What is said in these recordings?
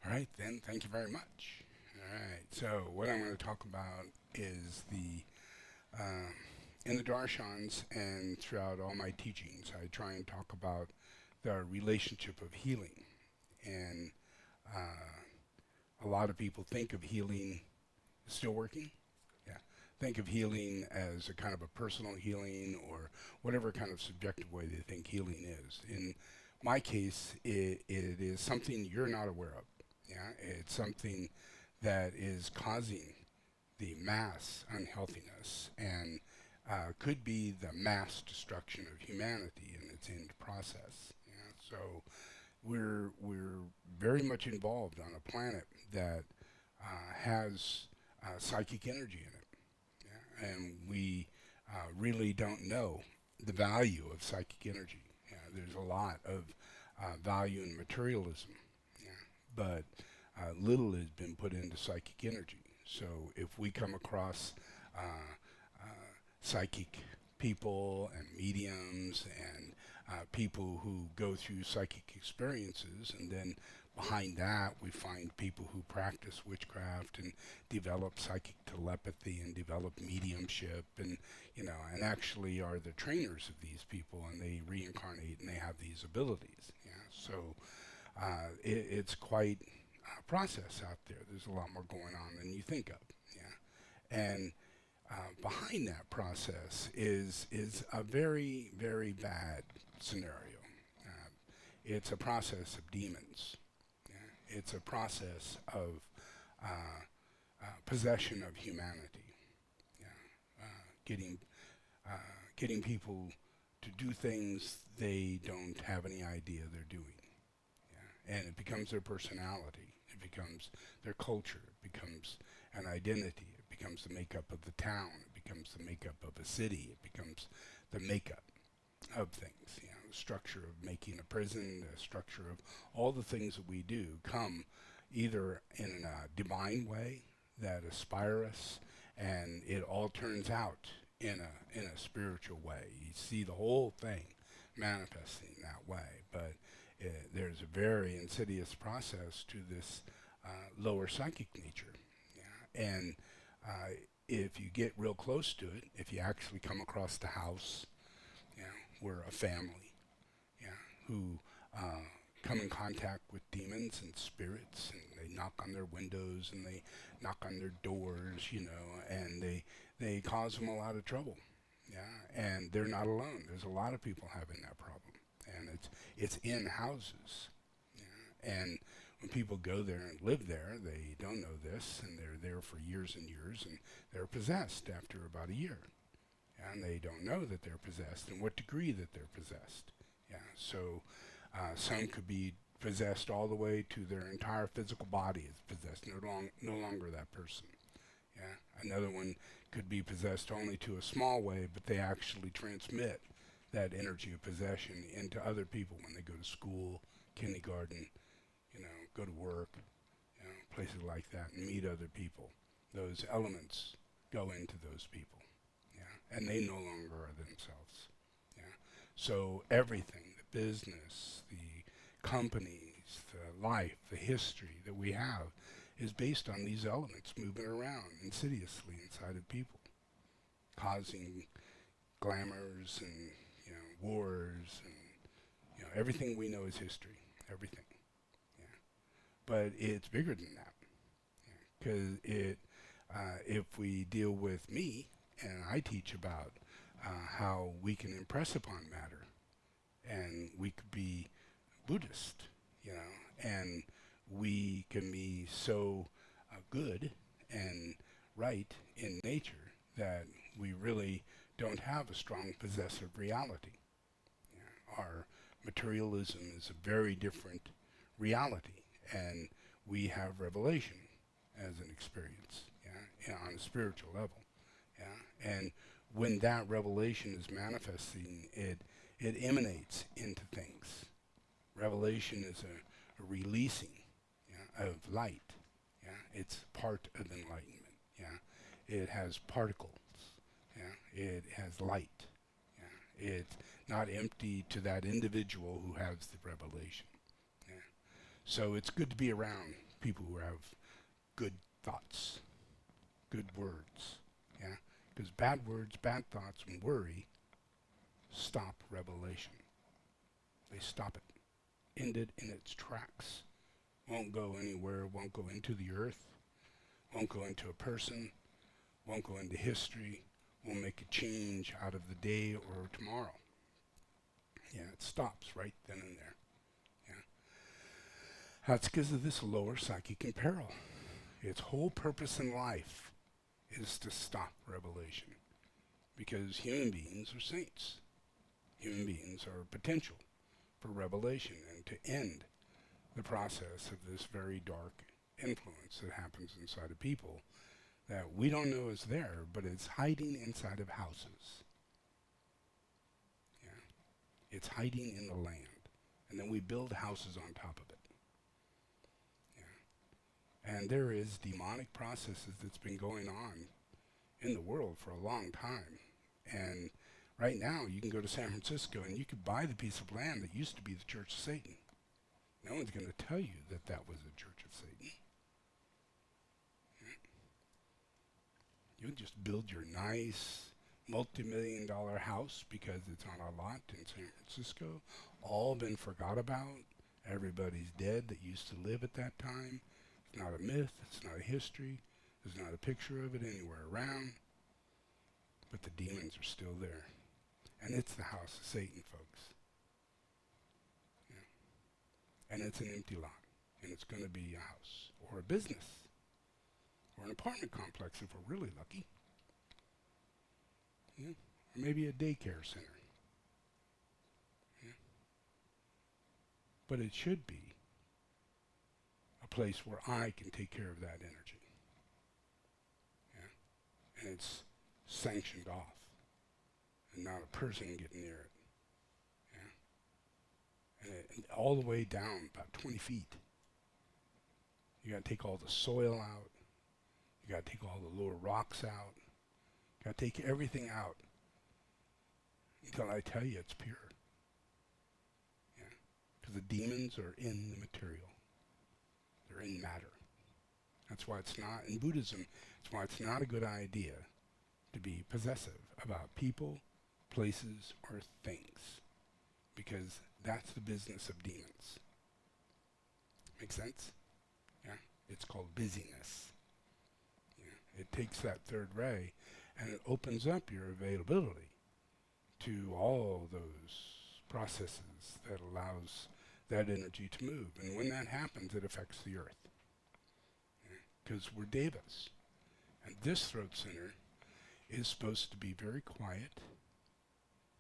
All right, then, thank you very much. All right, so what I'm going to talk about is um, in the darshans and throughout all my teachings, I try and talk about the relationship of healing. And a lot of people think of healing, still working? Yeah. Think of healing as a kind of a personal healing or whatever kind of subjective way they think healing is. In my case, it is something you're not aware of. Yeah, it's something that is causing the mass unhealthiness and could be the mass destruction of humanity in its end process. Yeah, so we're very much involved on a planet that has psychic energy in it, yeah? And we really don't know the value of psychic energy. Yeah, there's a lot of value in materialism, yeah, but little has been put into psychic energy. So if we come across uh, psychic people and mediums and people who go through psychic experiences, and then behind that we find people who practice witchcraft and develop psychic telepathy and develop mediumship, and and actually are the trainers of these people, and they reincarnate and they have these abilities. Yeah, so it's quite a process out there. There's a lot more going on than you think of. Yeah, and behind that process is a very very bad scenario. Uh, it's a process of demons. Yeah? It's a process of possession of humanity. Yeah? Getting people to do things they don't have any idea they're doing. Yeah? And it becomes their personality. It becomes their culture. It becomes an identity. It becomes the makeup of the town. It becomes the makeup of a city. It becomes the makeup of things. The structure of making a prison, the structure of all the things that we do come either in a divine way that aspire us, and it all turns out in a spiritual way. You see the whole thing manifesting that way, but there's a very insidious process to this lower psychic nature. Yeah? And uh, if you get real close to it, if you actually come across the house, yeah, where a family, yeah, who uh, come in contact with demons and spirits, and they knock on their windows and they knock on their doors, and they cause them a lot of trouble. Yeah, and they're not alone. There's a lot of people having that problem, and it's in houses. Yeah, and when people go there and live there, they don't know this, and they're there for years and years, and they're possessed after about a year, and they don't know that they're possessed and what degree that they're possessed. Yeah, so some could be possessed all the way to their entire physical body is possessed, no longer that person. Yeah, another one could be possessed only to a small way, but they actually transmit that energy of possession into other people when they go to school, kindergarten, go to work, places like that, and meet other people. Those elements go into those people, yeah, and they no longer are themselves. Yeah, so everything, the business, the companies, the life, the history that we have is based on these elements moving around insidiously inside of people, causing glamours and wars and everything we know is history, everything. Yeah, but it's bigger than that because if we deal with me and I teach about how we can impress upon matter and we could be Buddhist, and we can be so good and right in nature that we really don't have a strong possessive reality. Yeah. Our materialism is a very different reality, and we have revelation as an experience, yeah, on a spiritual level, yeah, and when that revelation is manifesting, it emanates into things. Revelation is a releasing, yeah, of light. Yeah, it's part of enlightenment. Yeah, it has particles. Yeah, it has light. Yeah, it's not empty to that individual who has the revelation. Yeah, so it's good to be around people who have good thoughts, good words, yeah? Because bad words, bad thoughts, and worry stop revelation. They stop it, end it in its tracks. Won't go anywhere, won't go into the earth, won't go into a person, won't go into history, won't make a change out of the day or tomorrow. Yeah, it stops right then and there. Yeah, that's because of this lower psychic imperil. Its whole purpose in life is to stop revelation, because human beings are saints. Human beings are potential for revelation and to end the process of this very dark influence that happens inside of people that we don't know is there, but it's hiding inside of houses. Yeah, it's hiding in the land, and then we build houses on top of it. Yeah, and there is demonic processes that's been going on in the world for a long time, and right now you can go to San Francisco and you could buy the piece of land that used to be the Church of Satan. No one's going to tell you that that was the Church of Satan. You'll just build your nice multi-million-dollar house because it's on a lot in San Francisco, all been forgot about. Everybody's dead that used to live at that time. It's not a myth, it's not a history, there's not a picture of it anywhere around, but the demons are still there. And it's the house of Satan, folks. Yeah. And it's an empty lot, and it's going to be a house, or a business, or an apartment complex if we're really lucky. Yeah. Or maybe a daycare center. Yeah. But it should be a place where I can take care of that energy. Yeah. And it's sanctioned off, and not a person can get near it. Yeah. And all the way down about 20 feet. You got to take all the soil out. You got to take all the lower rocks out. You got to take everything out until I tell you it's pure. Yeah. Because the demons are in the material. They're in matter. That's why it's not, in Buddhism, that's why it's not a good idea to be possessive about people, places, or things. Because that's the business of demons. Make sense? Yeah? It's called busyness. Yeah? It takes that third ray and it opens up your availability to all those processes that allows that energy to move. And when that happens, it affects the earth. Because we're devas. And this throat center is supposed to be very quiet,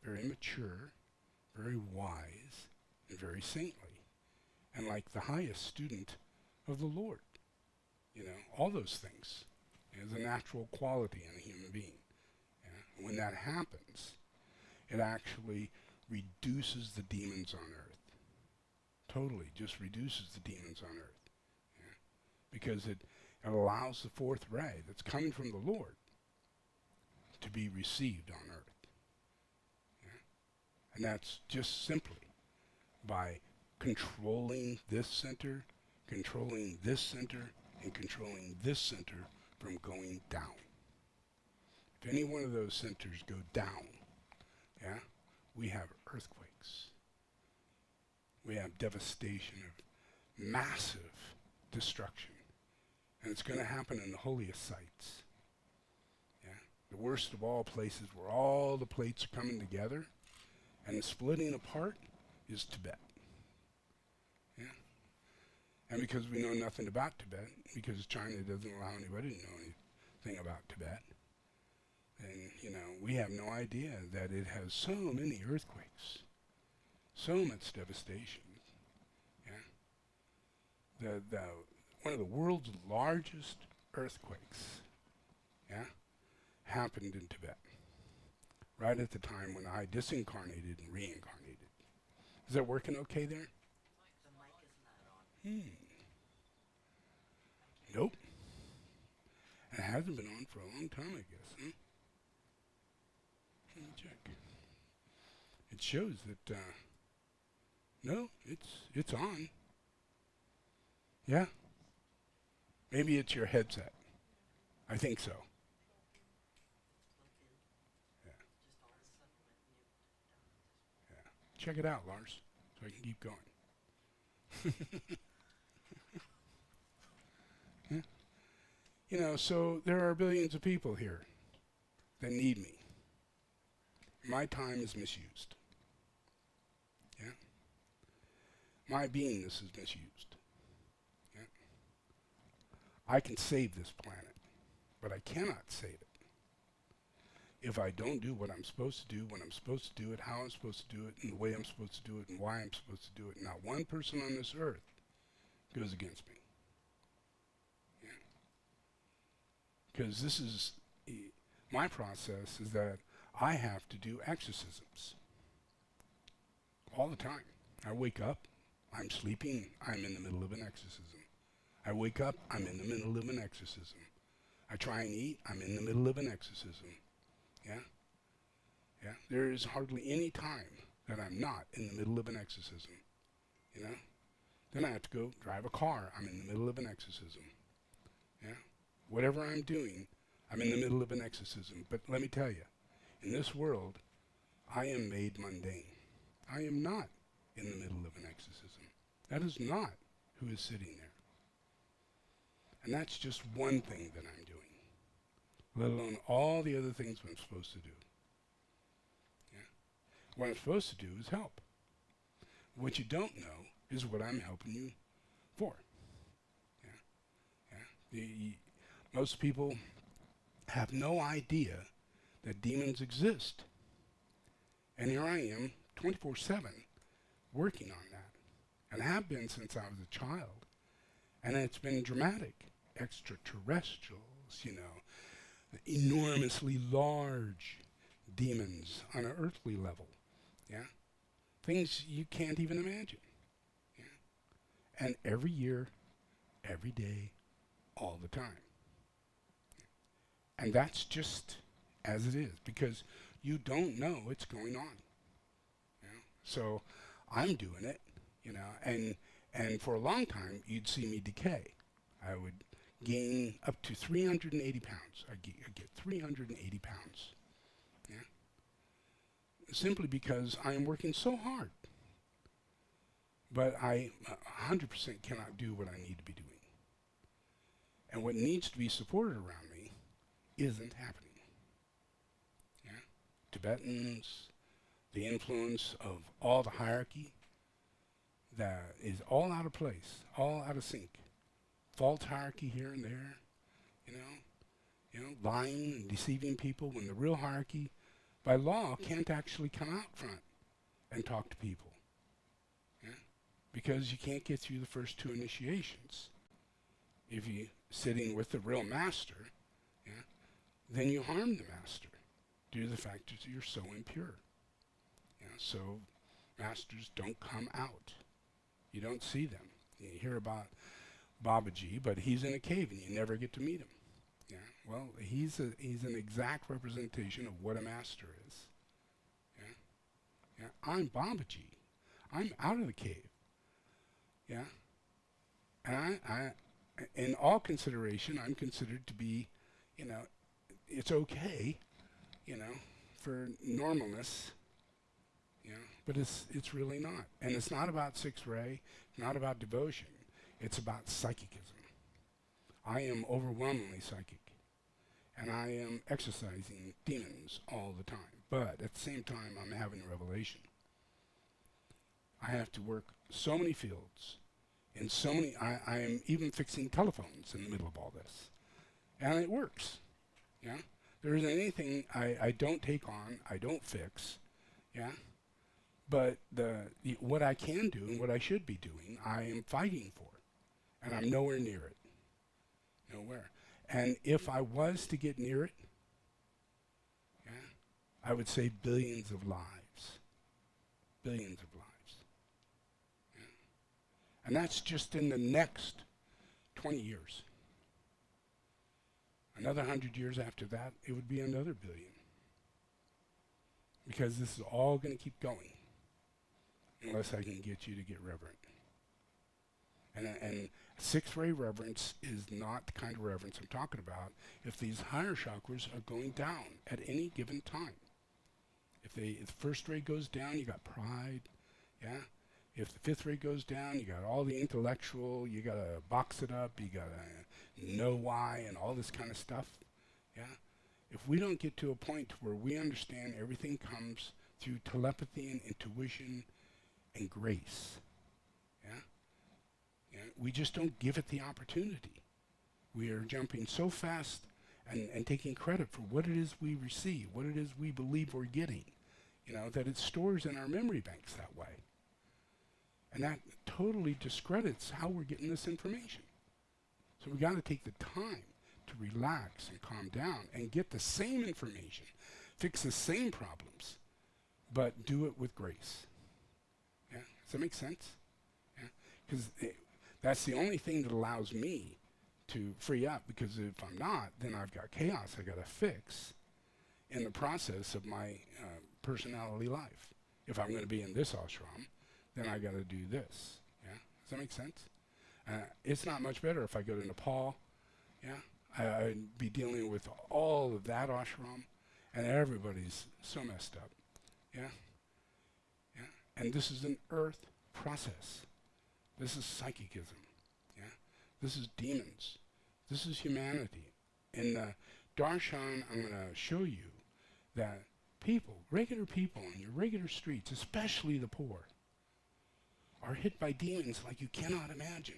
very mature, very wise, and very saintly. And like the highest student of the Lord. You know, all those things is a natural quality in a human being. Yeah? When that happens, it actually reduces the demons on earth. Totally just reduces the demons on earth. Yeah? Because it allows the fourth ray that's coming from the Lord to be received on earth. Yeah? And that's just simply by controlling this center, controlling this center, and controlling this center from going down. If any one of those centers go down, yeah, we have earthquakes. We have devastation of massive destruction. And it's going to happen in the holiest sites. Yeah? The worst of all places where all the plates are coming together and splitting apart is Tibet. Yeah? And because we know nothing about Tibet, because China doesn't allow anybody to know anything about Tibet, and, you know, we have no idea that it has so many earthquakes, so much devastation. Yeah? One of the world's largest earthquakes, yeah, happened in Tibet, right at the time when I disincarnated and reincarnated. Is that working okay there? The mic is not on. Nope. It hasn't been on for a long time, I guess. Huh? Let me check. It shows that, no, it's on. Yeah. Maybe it's your headset. I think so. Yeah. Yeah. Check it out, Lars, so I can keep going. Yeah. You know, so there are billions of people here that need me. My time is misused. Yeah. My beingness is misused. Yeah. I can save this planet, but I cannot save it if I don't do what I'm supposed to do, when I'm supposed to do it, how I'm supposed to do it, and the way I'm supposed to do it, and why I'm supposed to do it. Not one person on this earth goes against me. Because this is, my process is that I have to do exorcisms all the time. I wake up, I'm sleeping, I'm in the middle of an exorcism. I wake up, I'm in the middle of an exorcism. I try and eat, I'm in the middle of an exorcism. Yeah? Yeah? There is hardly any time that I'm not in the middle of an exorcism. You know? Then I have to go drive a car, I'm in the middle of an exorcism. Yeah? Whatever I'm doing, I'm in the middle of an exorcism. But let me tell you, in this world, I am made mundane. I am not in the middle of an exorcism. That is not who is sitting there. And that's just one thing that I'm doing, let alone all the other things I'm supposed to do. Yeah? What I'm supposed to do is help. What you don't know is what I'm helping you for. Yeah? Yeah? Most people have no idea that demons exist. And here I am, 24/7, working on that. And have been since I was a child. And it's been dramatic. Extraterrestrials, you know, enormously large demons on an earthly level. Yeah? Things you can't even imagine. Yeah? And every year, every day, all the time. And that's just as it is, because you don't know what's going on. You know? So I'm doing it, you know, and for a long time, you'd see me decay. I would gain up to 380 pounds. I'd get 380 pounds. Yeah? Simply because I am working so hard. But I 100% cannot do what I need to be doing. And what needs to be supported around me isn't happening. Yeah? Tibetans, the influence of all the hierarchy that is all out of place, all out of sync. False hierarchy here and there, you know, lying and deceiving people when the real hierarchy, by law, can't actually come out front and talk to people. Yeah? Because you can't get through the first two initiations. If you're sitting with the real master, yeah, then you harm the master due to the fact that you're so impure. Yeah, so masters don't come out. You don't see them. You hear about Babaji, but he's in a cave and you never get to meet him. Yeah, well, he's an exact representation of what a master is. Yeah, yeah, I'm Babaji. I'm out of the cave. Yeah, and I in all consideration, I'm considered to be, you know, it's okay, you know, for normalness. Yeah, but it's really not. And it's not about six ray, not about devotion. It's about psychicism. I am overwhelmingly psychic. And I am exercising demons all the time. But at the same time, I'm having a revelation. I have to work so many fields. In so many, I am even fixing telephones in the middle of all this. And it works. Yeah? There isn't anything I don't take on, I don't fix. Yeah? But what I can do and what I should be doing, I am fighting for. And I'm nowhere near it. Nowhere. And if I was to get near it, yeah, I would save billions of lives. Billions of lives. Yeah. And that's just in the next 20 years. Another 100 years after that, it would be another billion. Because this is all going to keep going. Unless I can get you to get reverent. And Sixth ray reverence is not the kind of reverence I'm talking about if these higher chakras are going down at any given time. If the first ray goes down, you got pride, yeah? If the fifth ray goes down, you got all the intellectual, you got to box it up, you got to know why and all this kind of stuff, yeah? If we don't get to a point where we understand everything comes through telepathy and intuition and grace, yeah? We just don't give it the opportunity. We are jumping so fast and taking credit for what it is we receive, what it is we believe we're getting, that it stores in our memory banks that way. And that totally discredits how we're getting this information. So we got to take the time to relax and calm down and get the same information, fix the same problems, but do it with grace. Yeah? Does that make sense? Yeah? Because that's the only thing that allows me to free up, because if I'm not, then I've got chaos I got to fix in the process of my personality life. If I'm going to be in this ashram, then I got to do this. Yeah, does that make sense? It's not much better if I go to Nepal. Yeah, I'd be dealing with all of that ashram, and everybody's so messed up. Yeah, yeah, and this is an earth process. This is psychicism. Yeah, this is demons. This is humanity. In Darshan, I'm going to show you that people, regular people on your regular streets, especially the poor, are hit by demons like you cannot imagine.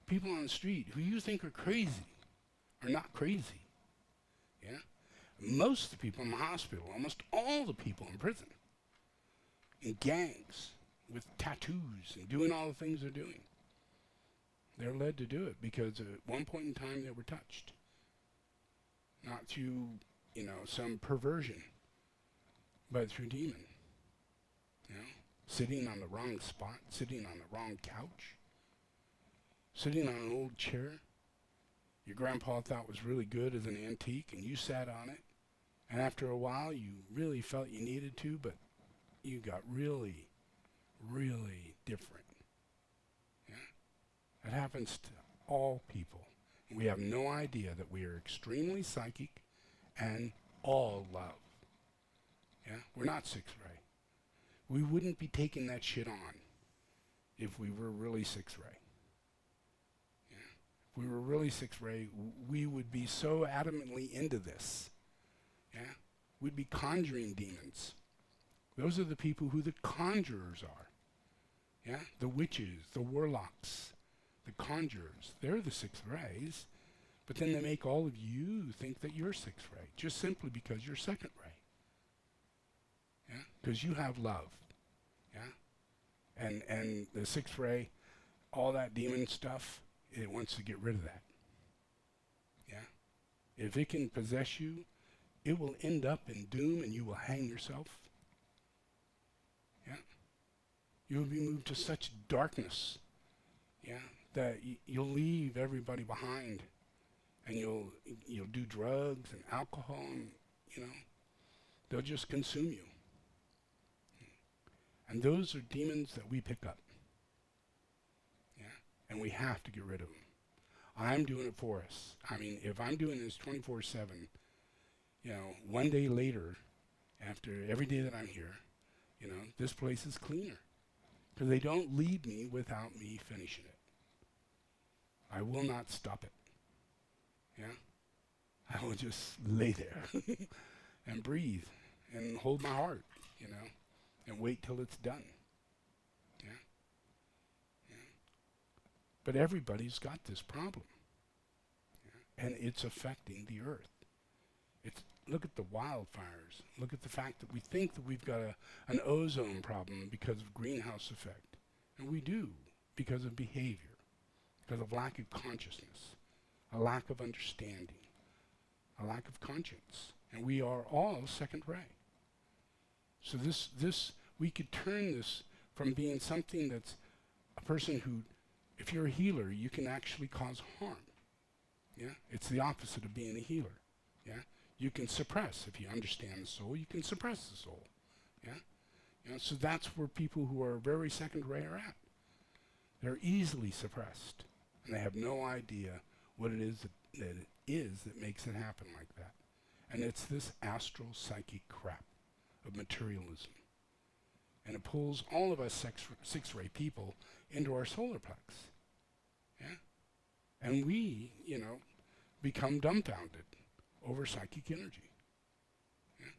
People on the street who you think are crazy are not crazy. Yeah? Most of the people in the hospital, almost all the people in prison, in gangs, with tattoos and doing all the things they're doing, they're led to do it because at one point in time they were touched. Not through, some perversion, but through demon. Sitting on the wrong spot, sitting on the wrong couch, sitting on an old chair your grandpa thought was really good as an antique, and you sat on it, and after a while you really felt you needed to, but you got really, really different. Yeah? That happens to all people. We have no idea that we are extremely psychic and all love. Yeah? We're not sixth ray. We wouldn't be taking that shit on if we were really sixth ray. Yeah? If we were really sixth ray, we would be so adamantly into this. Yeah? We'd be conjuring demons. Those are the people who the conjurers are. Yeah? The witches, the warlocks, the conjurers. They're the sixth rays, but then they make all of you think that you're sixth ray, just simply because you're second ray. Yeah? Because you have love. Yeah? And the sixth ray, all that demon stuff, it wants to get rid of that. Yeah? If it can possess you, it will end up in doom and you will hang yourself. Yeah? You will be moved to such darkness, yeah, that you'll leave everybody behind, and you'll do drugs and alcohol, and they'll just consume you. And those are demons that we pick up. Yeah? And we have to get rid of them. I'm doing it for us. I mean, if I'm doing this 24/7, one day later, after every day that I'm here, this place is cleaner. Because they don't leave me without me finishing it. I will not stop it. Yeah? I will just lay there and breathe and hold my heart, and wait till it's done. Yeah? Yeah? But everybody's got this problem. Yeah? And it's affecting the earth. Look at the wildfires. Look at the fact that we think that we've got an ozone problem because of greenhouse effect. And we do, because of behavior, because of lack of consciousness, a lack of understanding, a lack of conscience. And we are all second ray. So we could turn this from being something that's a person who, if you're a healer, you can actually cause harm. Yeah? It's the opposite of being a healer. Yeah? You can suppress. If you understand the soul, you can suppress the soul. Yeah? So that's where people who are very second ray are at. They're easily suppressed, and they have no idea what it is that makes it happen like that. And it's this astral psychic crap of materialism. And it pulls all of us six-ray people into our solar plex. Yeah? And we, become dumbfounded over psychic energy. Yeah?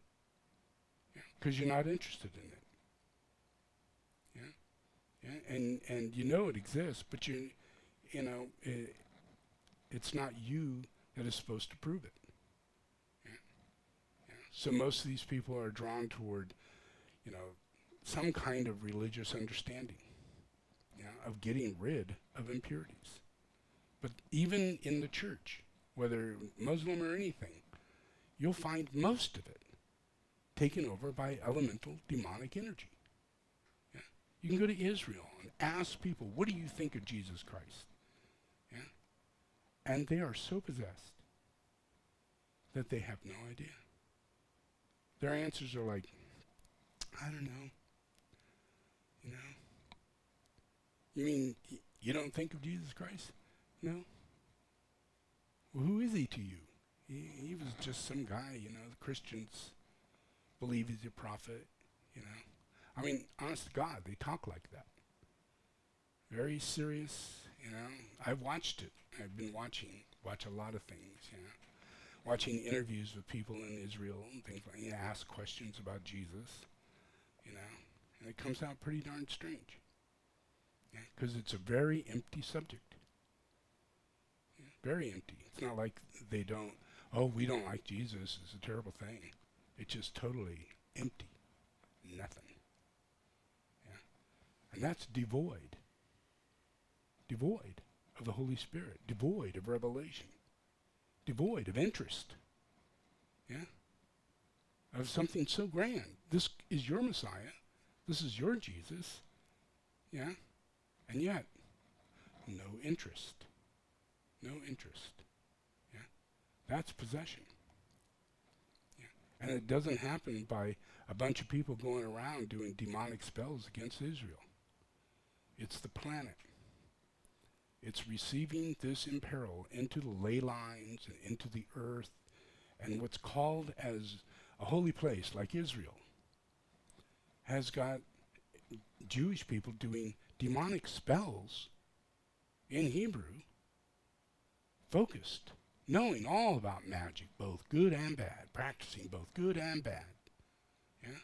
Because you're not interested in it. Yeah? Yeah? And you know it exists, but it's not you that is supposed to prove it. Yeah? Yeah? So most of these people are drawn toward, some kind of religious understanding, of getting rid of impurities. But even in the church, whether Muslim or anything, you'll find most of it taken over by elemental demonic energy. Yeah? You can go to Israel and ask people, what do you think of Jesus Christ? Yeah? And they are so possessed that they have no idea. Their answers are like, I don't know. You mean you don't think of Jesus Christ? No. Well, who is he to you? He was just some guy, the Christians believe he's a prophet, I mean, honest to God, they talk like that. Very serious, I've watched it. I've been watch a lot of things, watching interviews with people in Israel and things like that, ask questions about Jesus, and it comes out pretty darn strange. Because it's a very empty subject. Yeah, very empty. It's not like we don't like Jesus, it's a terrible thing. It's just totally empty. Nothing. Yeah. And that's devoid. Devoid of the Holy Spirit. Devoid of revelation. Devoid of interest. Yeah. Of something so grand. This is your Messiah. This is your Jesus. Yeah. And yet, no interest. No interest. Yeah? That's possession. Yeah? And it doesn't happen by a bunch of people going around doing demonic spells against Israel. It's the planet. It's receiving this imperil into the ley lines and into the earth and what's called as a holy place like Israel has got Jewish people doing demonic spells in Hebrew, focused, knowing all about magic, both good and bad, practicing both good and bad. Yeah?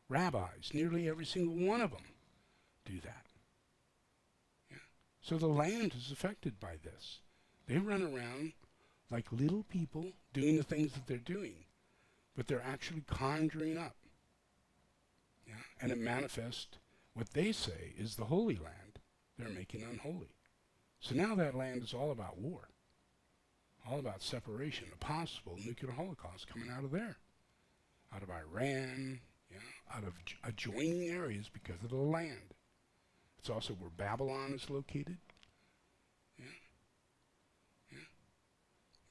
Rabbis, nearly every single one of them do that. Yeah? So the land is affected by this. They run around like little people doing the things that they're doing, but they're actually conjuring up. Yeah? And it manifests what they say is the Holy Land, they're making unholy. So now that land is all about war, all about separation, a possible nuclear holocaust coming out of there, out of Iran, out of adjoining areas because of the land. It's also where Babylon is located. Yeah. Yeah.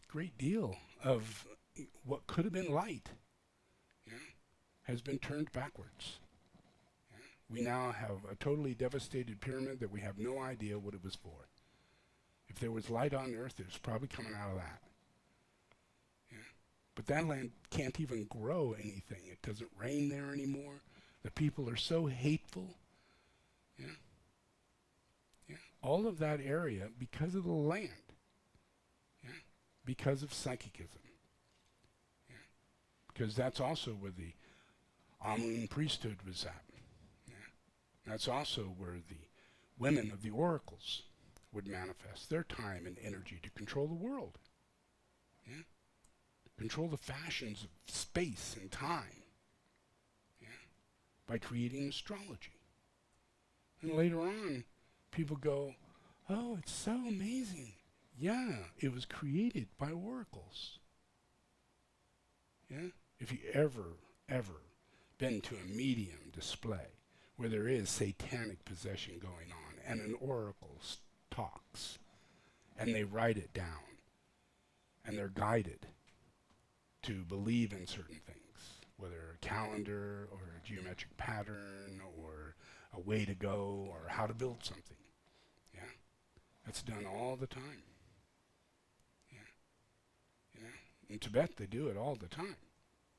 Great deal of what could have been light, has been turned backwards. We now have a totally devastated pyramid that we have no idea what it was for. If there was light on earth, it was probably coming out of that. Yeah. But that land can't even grow anything. It doesn't rain there anymore. The people are so hateful. Yeah. Yeah. All of that area because of the land. Yeah. Because of psychicism. Yeah. Because that's also where the Amun priesthood was at. That's also where the women of the oracles would manifest their time and energy to control the world. Yeah? Control the fashions of space and time. Yeah? By creating astrology. And later on, people go, oh, it's so amazing. Yeah, it was created by oracles. Yeah? If you ever been to a medium display, where there is satanic possession going on, and an oracle talks, and they write it down, and they're guided to believe in certain things, whether a calendar, or a geometric pattern, or a way to go, or how to build something. that's done all the time. Yeah. You know, in Tibet they do it all the time.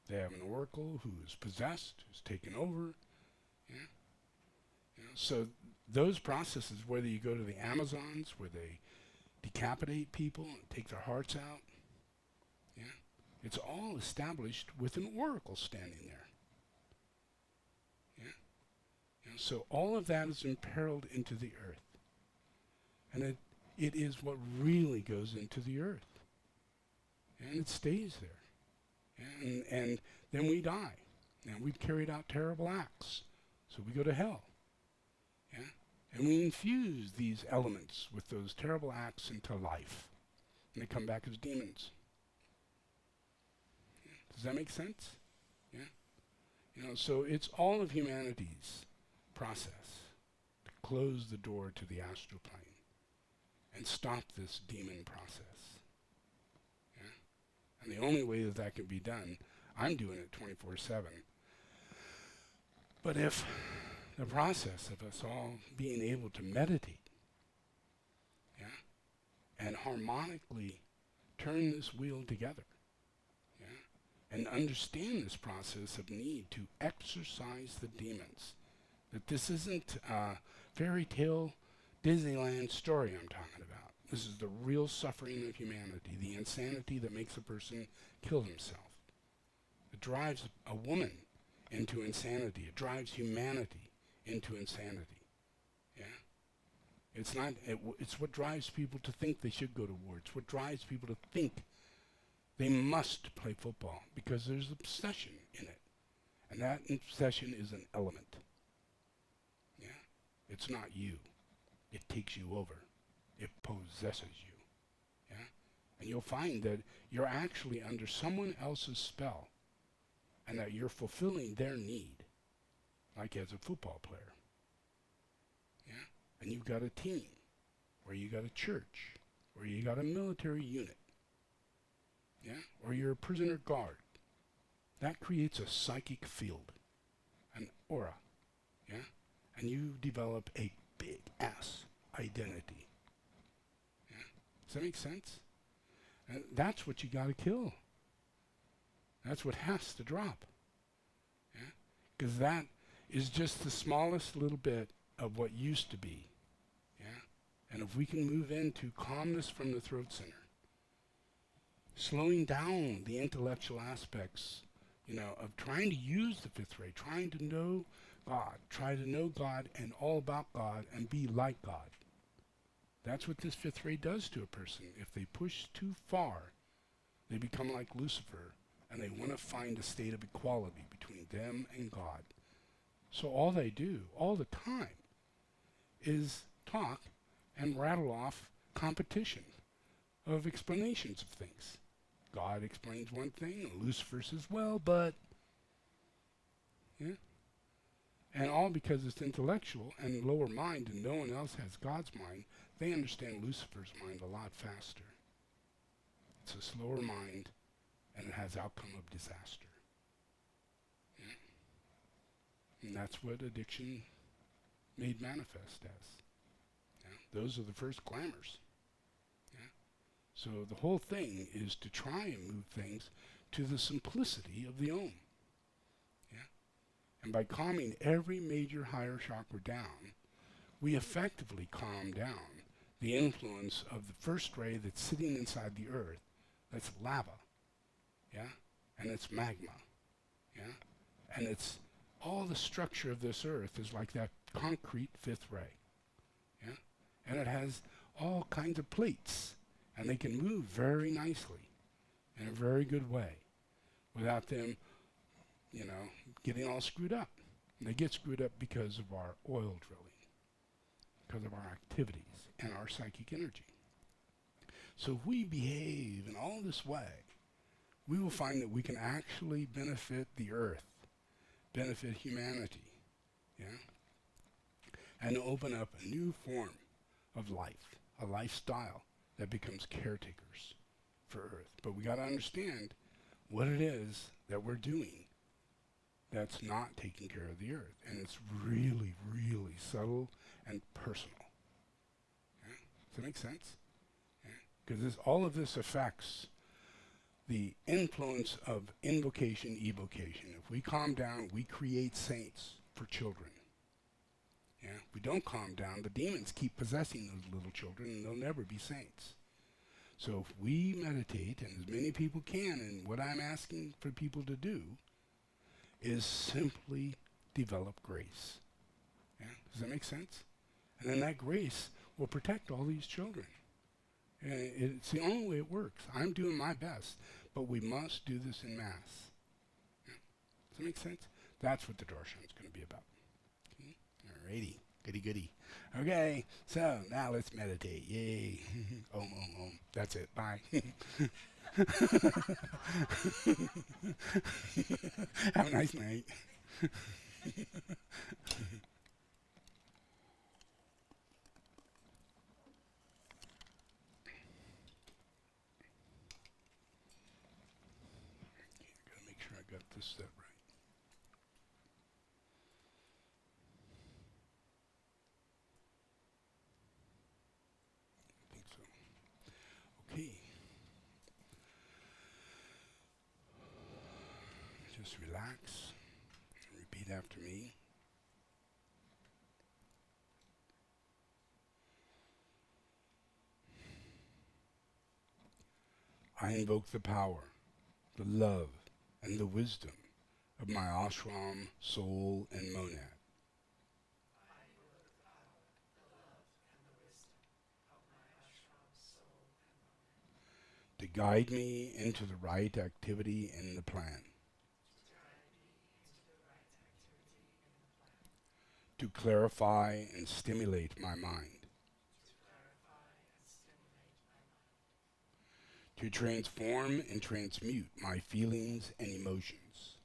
They have an oracle who is possessed, who's taken over. Yeah. You know, so those processes, whether you go to the Amazons where they decapitate people and take their hearts out, yeah, it's all established with an oracle standing there. Yeah. You know, so all of that is imperiled into the earth. And it is what really goes into the earth. And it stays there. And then we die. And we've carried out terrible acts. So we go to hell. Yeah? And we infuse these elements with those terrible acts into life. And they come back as demons. Yeah? Does that make sense? Yeah? You know, so it's all of humanity's process to close the door to the astral plane and stop this demon process. Yeah? And the only way that that can be done, I'm doing it 24/7. But if the process of us all being able to meditate, yeah, and harmonically turn this wheel together, yeah, and understand this process of need to exorcise the demons, that this isn't a fairy tale Disneyland story I'm talking about. This is the real suffering of humanity, the insanity that makes a person kill himself. It drives a woman into insanity. It drives humanity into insanity. Yeah? It's not, it's what drives people to think they should go to war. It's what drives people to think they must play football because there's obsession in it. And that obsession is an element. Yeah? It's not you. It takes you over. It possesses you. Yeah? And you'll find that you're actually under someone else's spell and that you're fulfilling their need, like as a football player. Yeah? And you've got a team, or you got a church, or you got a military unit. Yeah? Or you're a prisoner guard. That creates a psychic field, an aura. Yeah? And you develop a big-ass identity. Yeah? Does that make sense? And that's what you got to kill. That's what has to drop. Yeah? Because that is just the smallest little bit of what used to be. Yeah? And if we can move into calmness from the throat center, slowing down the intellectual aspects, of trying to use the fifth ray, trying to know God, try to know God and all about God and be like God. That's what this fifth ray does to a person. If they push too far, they become like Lucifer, and they want to find a state of equality between them and God. So all they do, all the time, is talk and rattle off competition of explanations of things. God explains one thing, and Lucifer says, well, but... Yeah? And all because it's intellectual and lower mind and no one else has God's mind, they understand Lucifer's mind a lot faster. It's a slower mind, and it has outcome of disaster. Yeah? And that's what addiction made manifest as. Yeah? Those are the first glamours. Yeah? So the whole thing is to try and move things to the simplicity of the Om. Yeah? And by calming every major higher chakra down, we effectively calm down the influence of the first ray that's sitting inside the earth. That's lava. Yeah? And it's magma. Yeah? And it's all the structure of this earth is like that concrete fifth ray. Yeah? And it has all kinds of plates. And they can move very nicely in a very good way without them, getting all screwed up. And they get screwed up because of our oil drilling, because of our activities and our psychic energy. So if we behave in all this way, we will find that we can actually benefit the earth, benefit humanity, yeah? And open up a new form of life, a lifestyle that becomes caretakers for earth. But we got to understand what it is that we're doing that's not taking care of the earth. And it's really, really subtle and personal. Yeah? that make sense? Because all of this affects the influence of invocation, evocation. If we calm down, we create saints for children. Yeah? If we don't calm down, the demons keep possessing those little children and they'll never be saints. So if we meditate, and as many people can, and what I'm asking for people to do is simply develop grace. Yeah? Does that make sense? And then that grace will protect all these children. And it's the only way it works. I'm doing my best, but we must do this in mass. Yeah? Does that make sense? That's what the darshan is going to be about. Okay? Alrighty. Goody goody. Okay, so now let's meditate. Yay. Om, om, om. That's it. Bye. Have a nice night. Make sure I got this set right. I think so. Okay. Just relax. Repeat after me. I invoke the power, the love, and the wisdom of my ashram, soul, and monad. To guide me into the right activity in the plan. To clarify and stimulate my mind. To transform and transmute my feelings and emotions.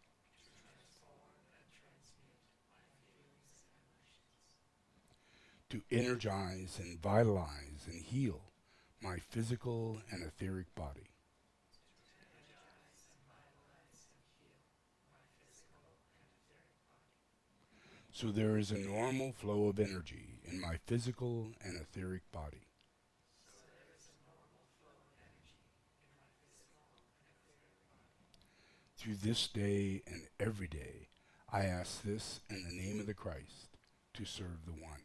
To energize and vitalize and heal my physical and etheric body. So there is a normal flow of energy in my physical and etheric body. Through this day and every day, I ask this in the name of the Christ to serve the One.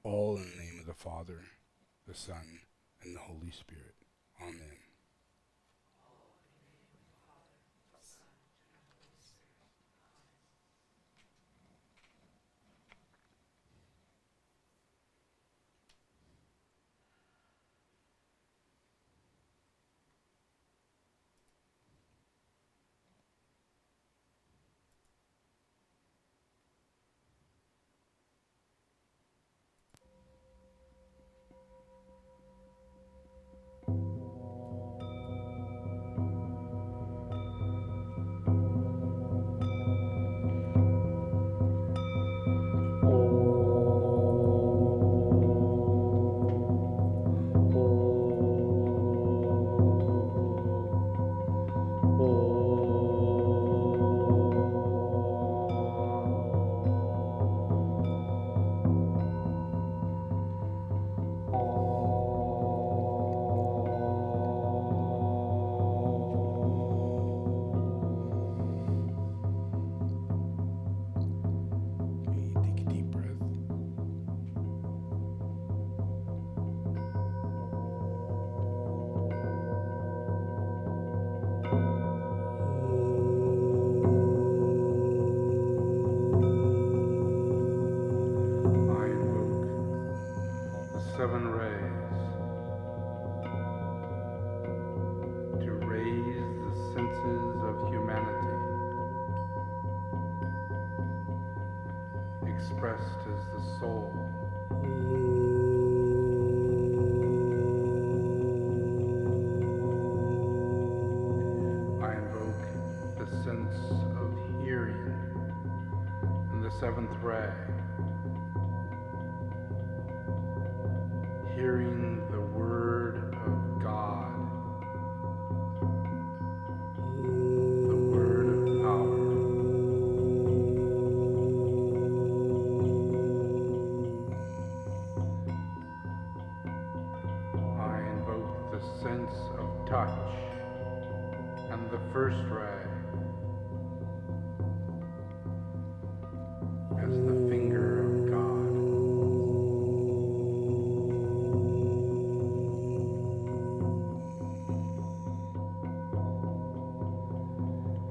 All in the name of the Father, the Son, and the Holy Spirit. Amen. Expressed as the soul. I invoke the sense of hearing in the seventh ray. Hearing the word of God, the word of power. as the finger of God.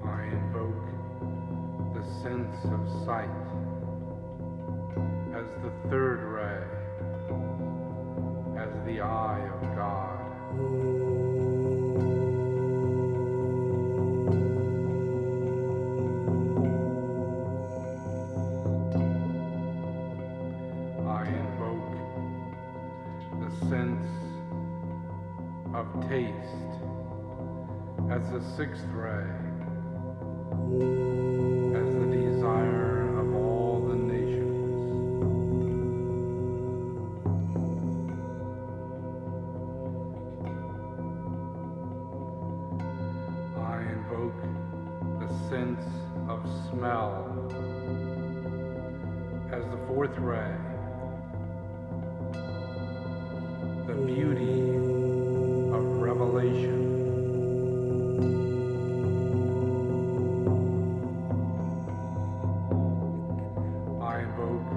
I invoke the sense of sight as the third ray, as the eye of God. I invoke the sense of taste as the sixth ray, as the desire of all the nations. I invoke the sense of smell as the fourth ray, the beauty of revelation. I invoke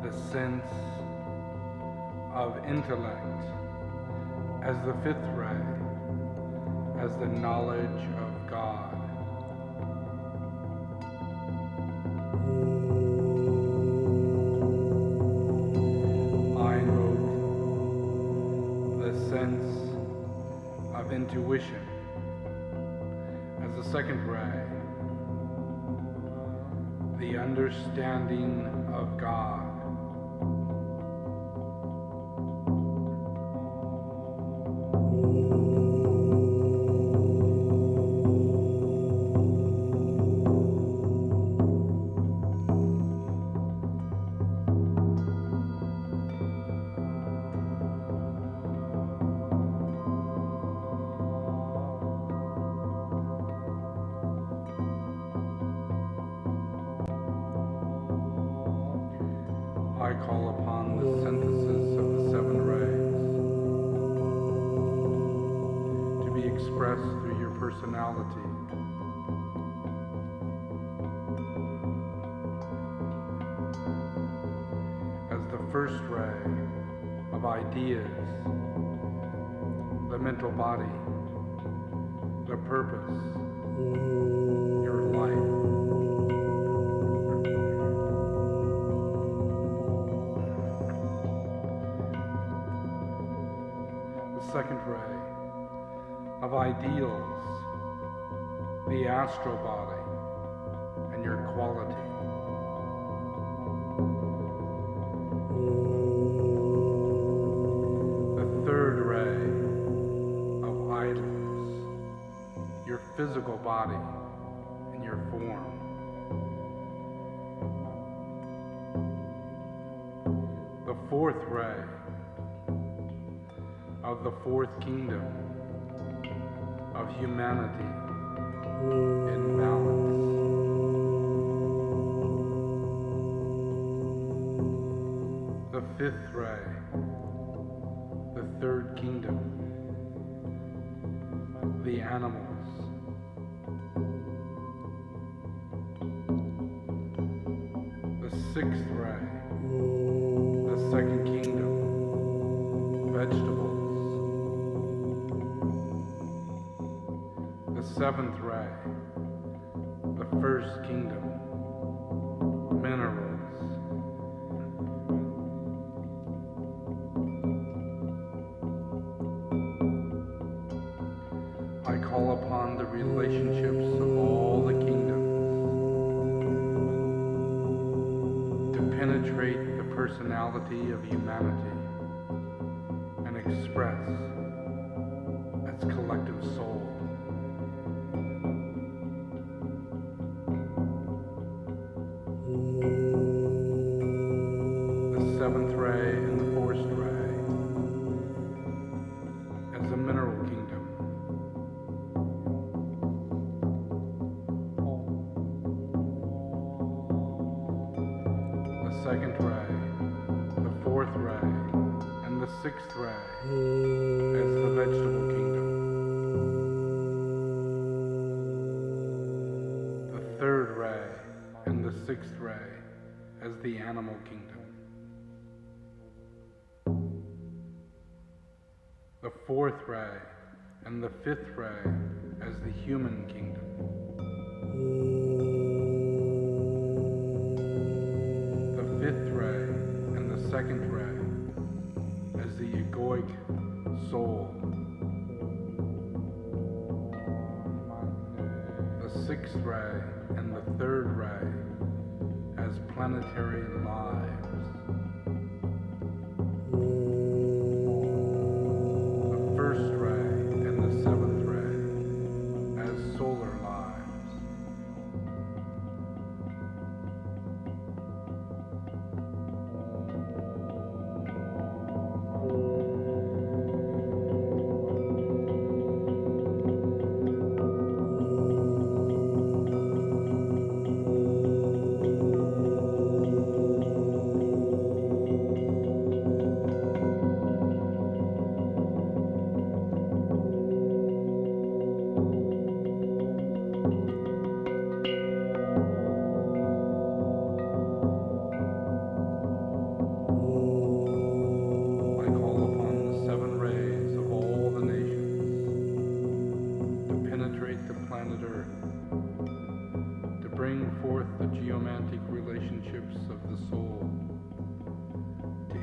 the sense of intellect as the fifth ray, as the knowledge of God. I invoke the sense of intuition as the second ray, the understanding of God. I call upon the synthesis of the seven rays to be expressed through your personality. As the first ray of ideas, the mental body, the purpose, your life. Second ray of ideals, the astral body and your quality. The third ray of idols, your physical body and your form. The fourth ray of the fourth kingdom of humanity in balance. The fifth ray, the third kingdom, the animals. The sixth ray, the second kingdom, vegetables. The seventh ray, the first kingdom, minerals. I call upon the relationships of all the kingdoms to penetrate the personality of humanity and express its collective soul. Seventh ray and the fourth ray as the mineral kingdom. The second ray, the fourth ray, and the sixth ray as the vegetable kingdom. The third ray and the sixth ray as the animal kingdom. The fourth ray and the fifth ray as the human kingdom. The fifth ray and the second ray as the egoic soul. The sixth ray and the third ray as planetary lives. The first ray and the seventh ray as solar lives.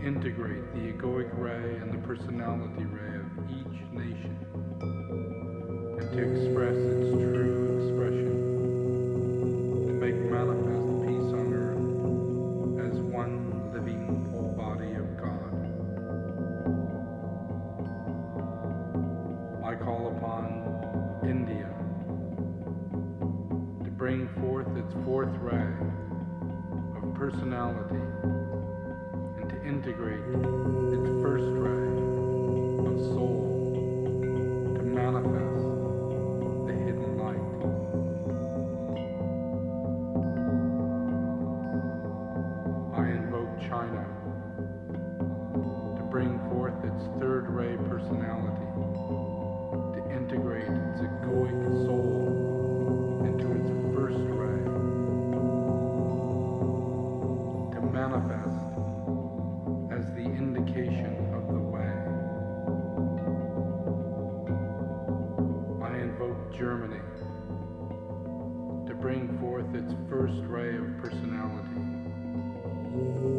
Integrate the egoic ray and the personality ray of each nation, and to express its true expression, to make manifest peace on earth as one living body of God. I call upon India to bring forth its fourth ray of personality, integrate its first ray of soul to manifest the hidden light. I invoke China to bring forth its third ray personality, to integrate its egoic soul into its first ray, to manifest as the indication of the way. I invoke Germany to bring forth its first ray of personality,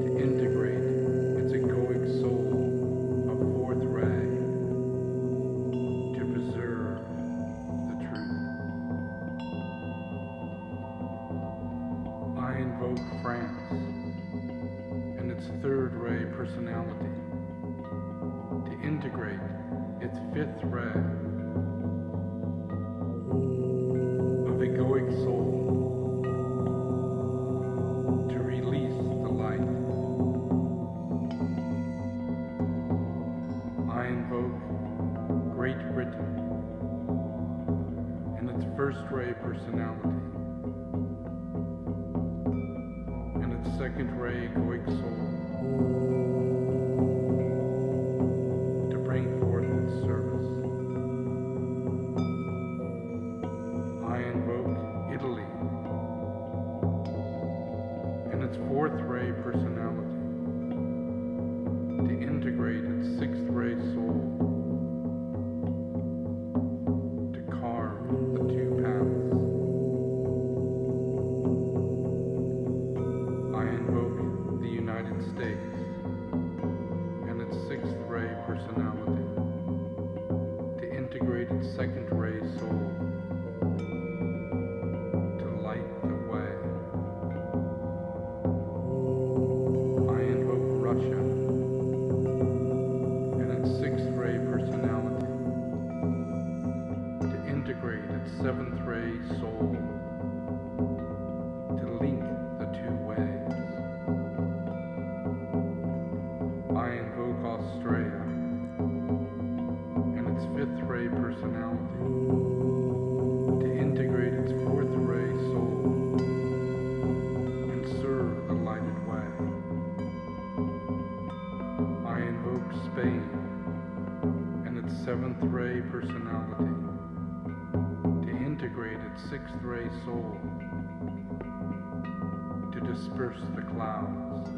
to integrate its egoic soul of fourth ray, to preserve the truth. I invoke France and its third ray personality, to integrate its fifth ray of egoic soul, to release the light. I invoke Great Britain and its first ray personality, and its second ray egoic soul, to bring forth its service. I invoke Italy and its fourth ray personality, to integrate its sixth ray soul, to carve the two paths. I invoke the United States and its sixth ray personality, to integrate its second ray soul, to light the way. I invoke Russia and its sixth ray personality, to integrate its seventh ray soul, to link the two ways. I invoke Australia and its fifth ray personality, to integrate its fourth ray soul and serve the lighted way. I invoke Spain and its seventh ray personality, to integrate its sixth ray soul, to disperse the clouds.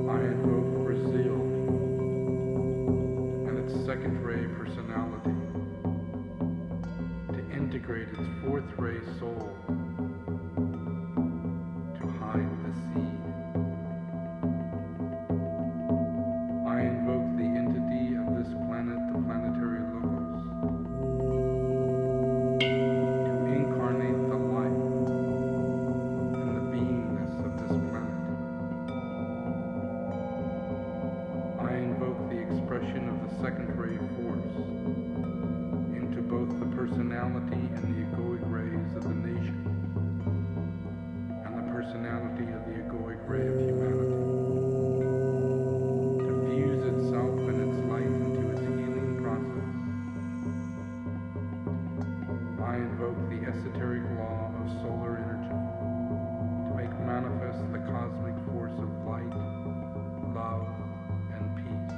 I invoke Brazil and its second-ray personality to integrate its fourth-ray soul to hide the seed. I invoke the entity of this planet, the planetary logos, to incarnate the life and the beingness of this planet. I invoke the expression of the second-ray force into both the personality and the egoic rays of the nation and the personality of the egoic ray of humanity. Itself and its light into its healing process. I invoke the esoteric law of solar energy to make manifest the cosmic force of light, love, and peace.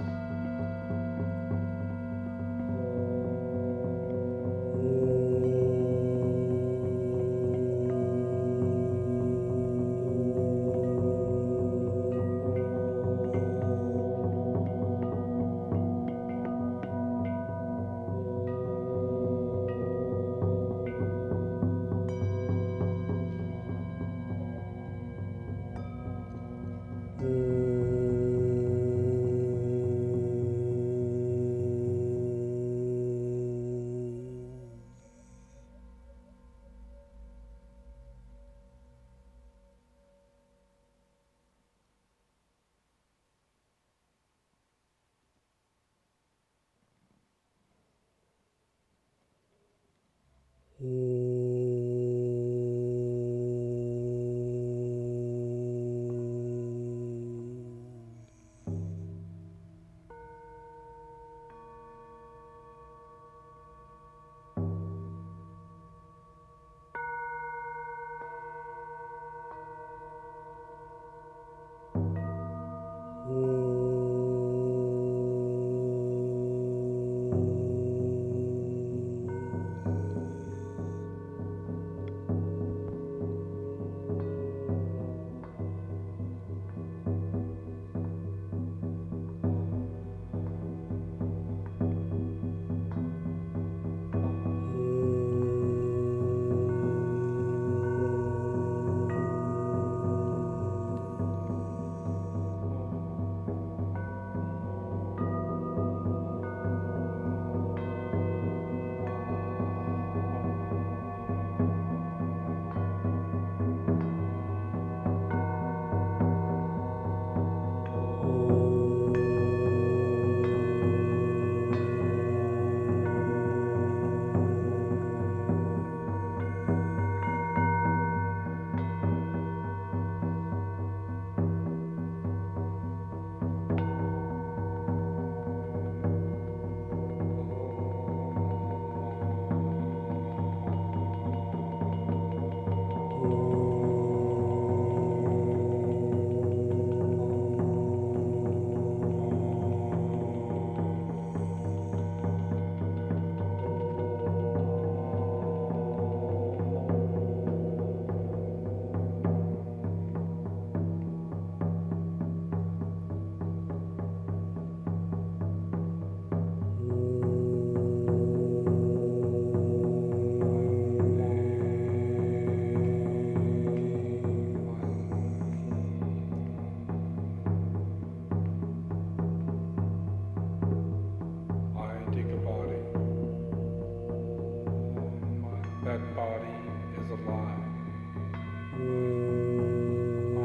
That body is alive.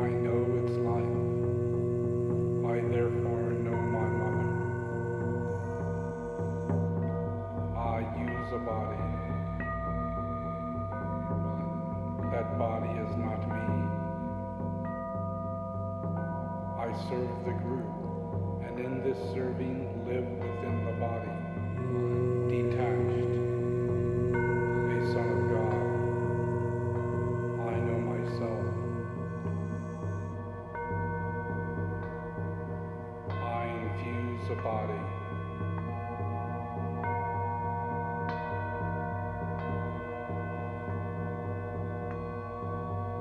I know its life. I therefore know my mother. I use a body. That body is not me. I serve the group, and in this serving live within the body, detached. Son of God, I know myself. I infuse a body.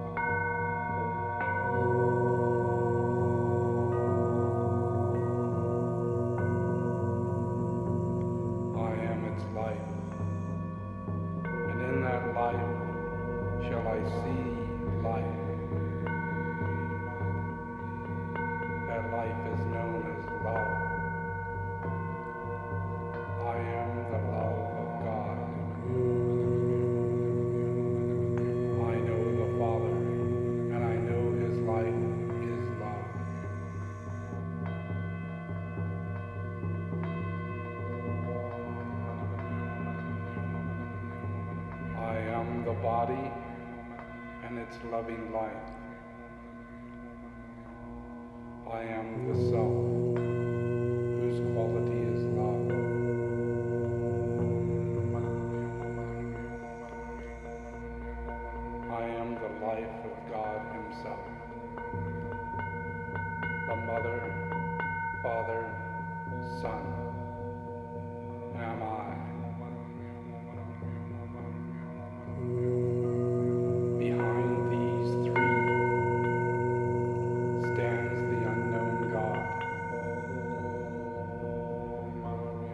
I until I see life. That life is known as love. I am the love of God. I know the Father, and I know His life is love. I am the body and its loving life. I am the self whose quality is love. I am the life of God Himself. The Mother, Father, Son am I. Behind these three stands the unknown God.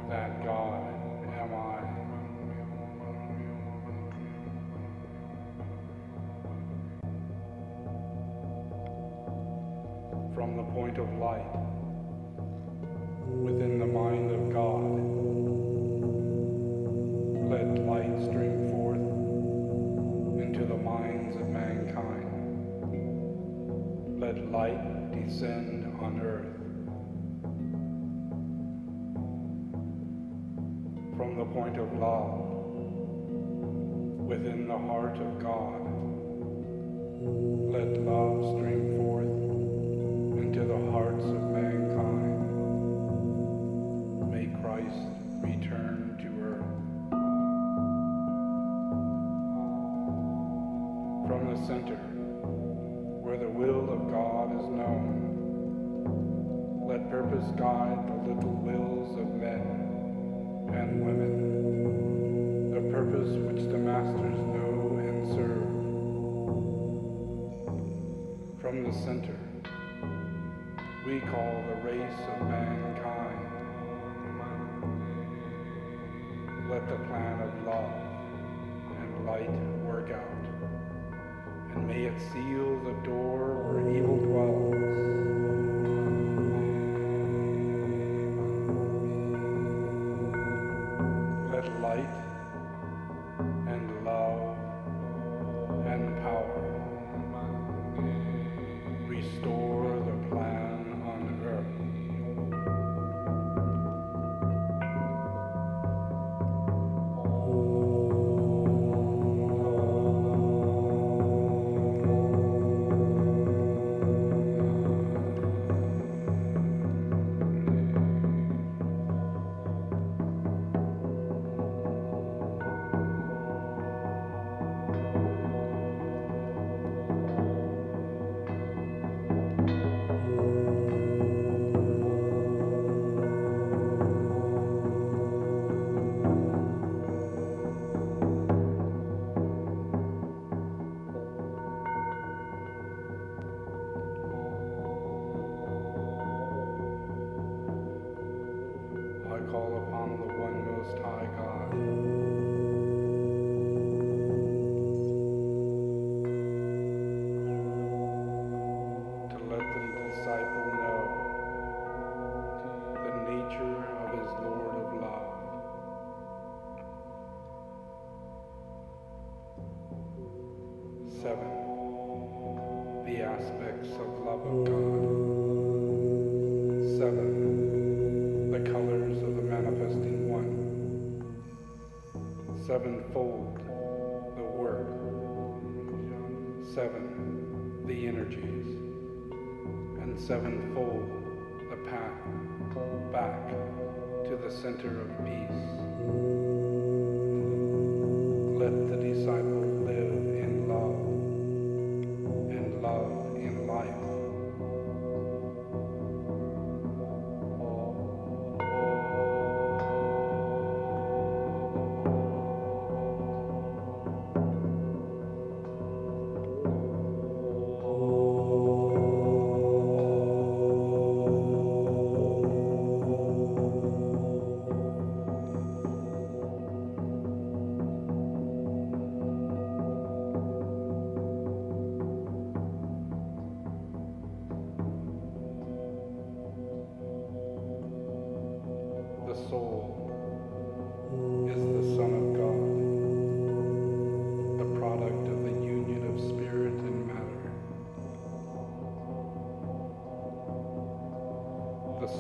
That God am I. From the point of light within the mind of God, let light stream forth into the minds of mankind. Let light descend on earth. From the point of love within the heart of God, let love stream forth into the hearts of mankind. May Christ return to earth. From the center, where the will of God is known, let purpose guide the little wills of men and women, the purpose which the masters know and serve. From the center, we call the race of mankind. Let the plan of love and light work out, and may it seal the door where evil dwells. Let light and love and power restore the plan on earth. I call upon the one most high God. To let the disciple know the nature of his Lord of love. Seven, the aspects of love of God. Seven, the colors of the manifesting one. Sevenfold, the work. Seven, the energies. And sevenfold, the path back to the center of peace. Let the disciple live in love and love in life.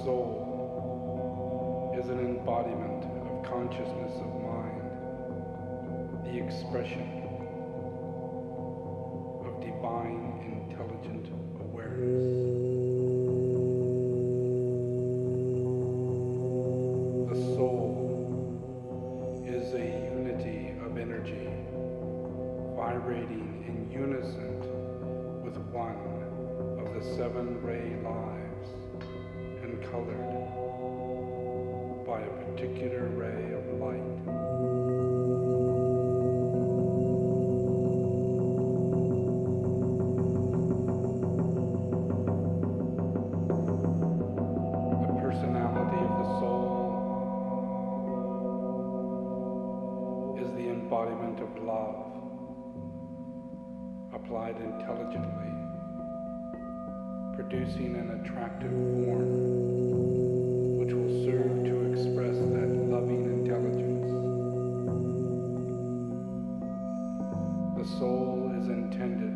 soul is an embodiment of consciousness of mind, the expression of divine intelligent awareness. The soul is a unity of energy, vibrating in unison with one of the 7 ray lives, and colored by a particular ray of light. The personality of the soul is the embodiment of love, applied intelligently, producing an attractive form which will serve to express that loving intelligence. The soul is intended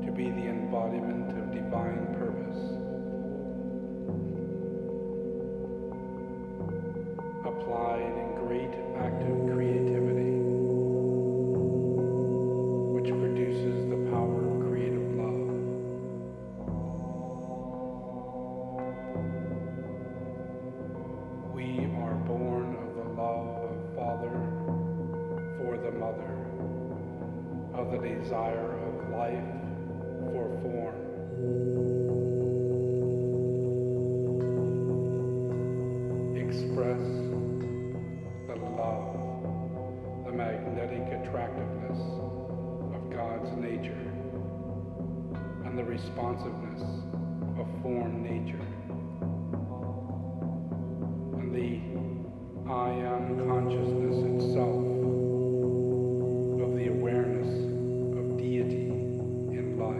to be the embodiment of divine purpose, applied in great active creativity, which produces the power of creative love. We are born of the love of Father for the Mother, of the desire of life for form. Express the love, the magnetic attractiveness of God's nature, and the responsiveness of form nature, and the I am consciousness itself of the awareness of deity in life.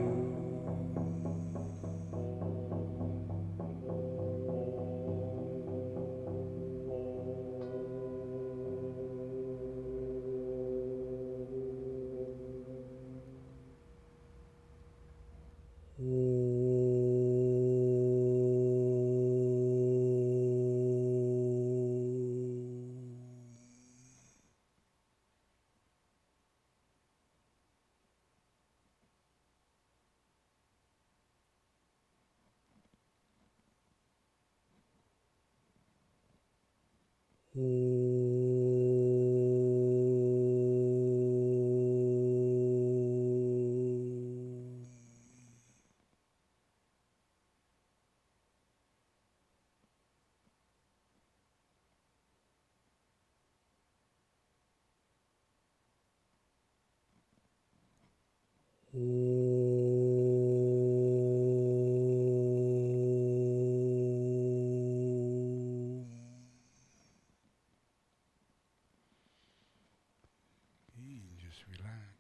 Just relax.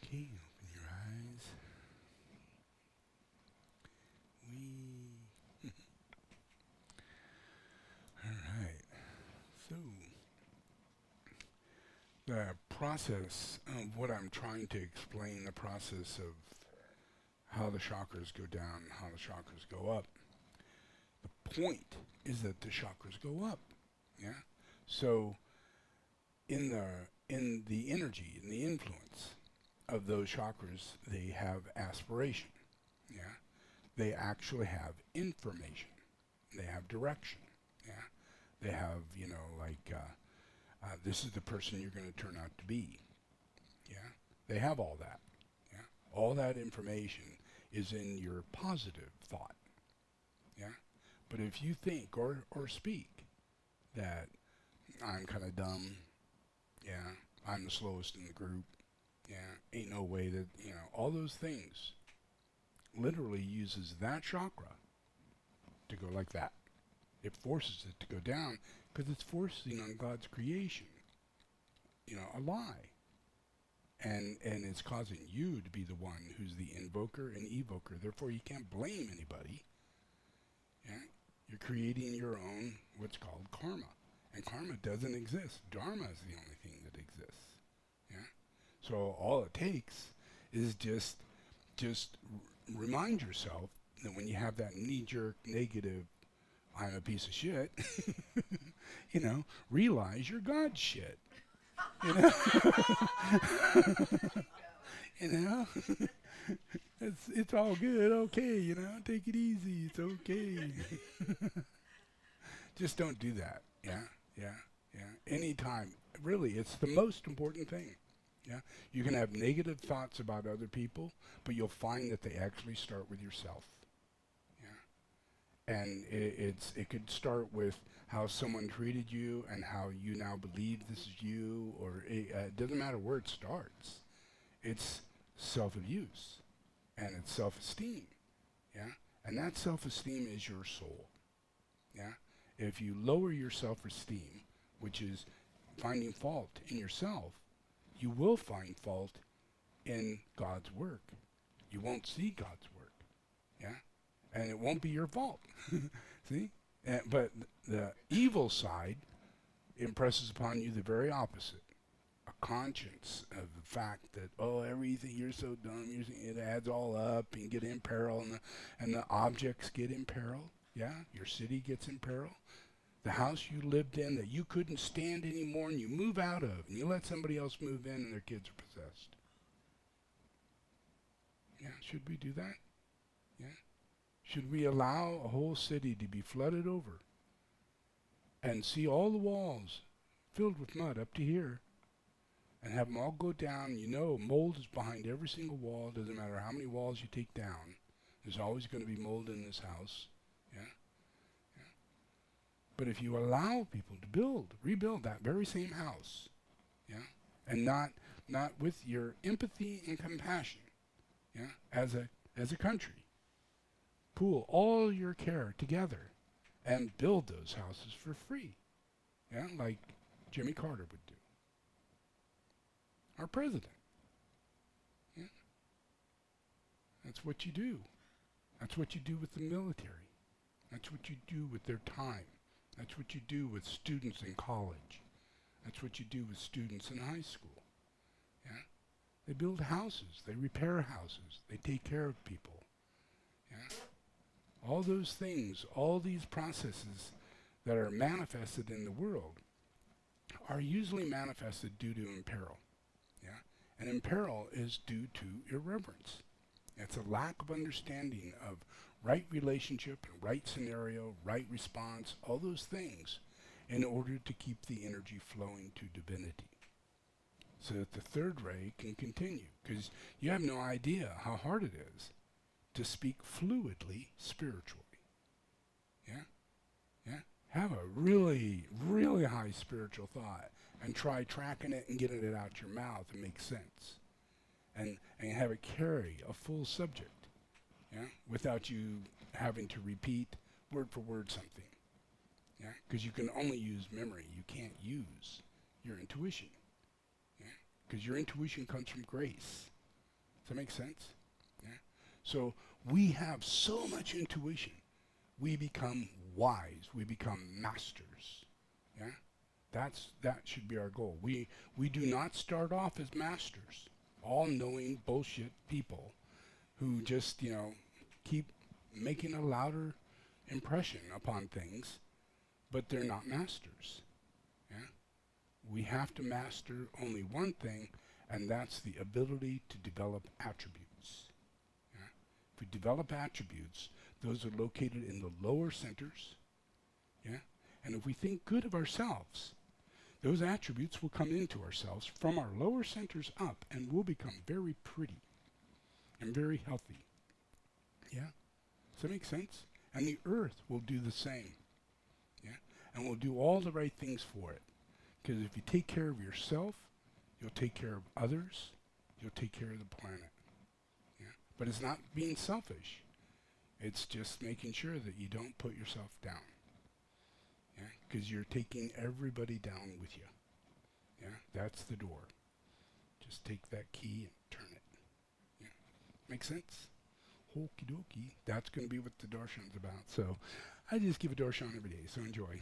Okay, open your eyes. Alright, so the process of what I'm trying to explain, the process of how the chakras go down, how the chakras go up. The point is that the chakras go up, yeah? So in the energy, in the influence of those chakras, they have aspiration, yeah? They actually have information. They have direction, yeah? They have, like, this is the person you're going to turn out to be, yeah? They have all that, yeah? All that information is in your positive thought, yeah? But if you think or speak that I'm kind of dumb, yeah, I'm the slowest in the group, yeah, ain't no way that, all those things literally uses that chakra to go like that. It forces it to go down because it's forcing on God's creation, a lie. and it's causing you to be the one who's the invoker and evoker. Therefore, you can't blame anybody. Yeah? You're creating your own, what's called karma. And karma doesn't exist. Dharma is the only thing that exists. Yeah? So all it takes is just remind yourself that when you have that knee-jerk negative, I'm a piece of shit, realize you're God's shit. You know? It's all good, okay, take it easy, it's okay. Just don't do that. Yeah. Anytime. Really, it's the most important thing. Yeah. You can have negative thoughts about other people, but you'll find that they actually start with yourself. Yeah. And it could start with how someone treated you and how you now believe this is you, or it doesn't matter where it starts. It's self-abuse and it's self-esteem. Yeah. And that self-esteem is your soul. Yeah. If you lower your self-esteem, which is finding fault in yourself, you will find fault in God's work. You won't see God's work. Yeah? And it won't be your fault. See? But the evil side impresses upon you the very opposite. A conscience of the fact that, everything, you're so dumb, it adds all up, and you get in peril, and the objects get in peril. Yeah? Your city gets in peril. The house you lived in that you couldn't stand anymore and you move out of, and you let somebody else move in and their kids are possessed. Yeah, should we do that? Yeah. Should we allow a whole city to be flooded over and see all the walls filled with mud up to here and have them all go down? Mold is behind every single wall. Doesn't matter how many walls you take down. There's always going to be mold in this house. Yeah. But if you allow people to rebuild that very same house, yeah, and not with your empathy and compassion, yeah, as a country, pool all your care together and build those houses for free, yeah, like Jimmy Carter would do. Our president. Yeah. That's what you do. That's what you do with the military. That's what you do with their time. That's what you do with students in college. That's what you do with students in high school. Yeah? They build houses. They repair houses. They take care of people. Yeah? All those things, all these processes that are manifested in the world are usually manifested due to imperil. Yeah? And imperil is due to irreverence. It's a lack of understanding of right relationship, right scenario, right response, all those things in order to keep the energy flowing to divinity so that the third ray can continue. Because you have no idea how hard it is to speak fluidly spiritually. Yeah? Yeah? Have a really, really high spiritual thought and try tracking it and getting it out your mouth and make sense. And have it carry a full subject. Yeah, without you having to repeat word for word something. Yeah, because you can only use memory. You can't use your intuition. Yeah, because your intuition comes from grace. Does that make sense? Yeah. So we have so much intuition. We become wise. We become masters. Yeah, that should be our goal. We do not start off as masters, all-knowing bullshit people who just, keep making a louder impression upon things, but they're not masters. Yeah? We have to master only one thing, and that's the ability to develop attributes. Yeah? If we develop attributes, those are located in the lower centers. Yeah? And if we think good of ourselves, those attributes will come into ourselves from our lower centers up, and we'll become very pretty and very healthy. Yeah? Does that make sense? And the earth will do the same. Yeah? And will do all the right things for it. Because if you take care of yourself, you'll take care of others, you'll take care of the planet. Yeah? But it's not being selfish. It's just making sure that you don't put yourself down. Yeah? Because you're taking everybody down with you. Yeah? That's the door. Just take that key and turn it. Yeah. Make sense? Okie dokie. That's going to be what the darshan's about. So I just give a darshan every day, so enjoy.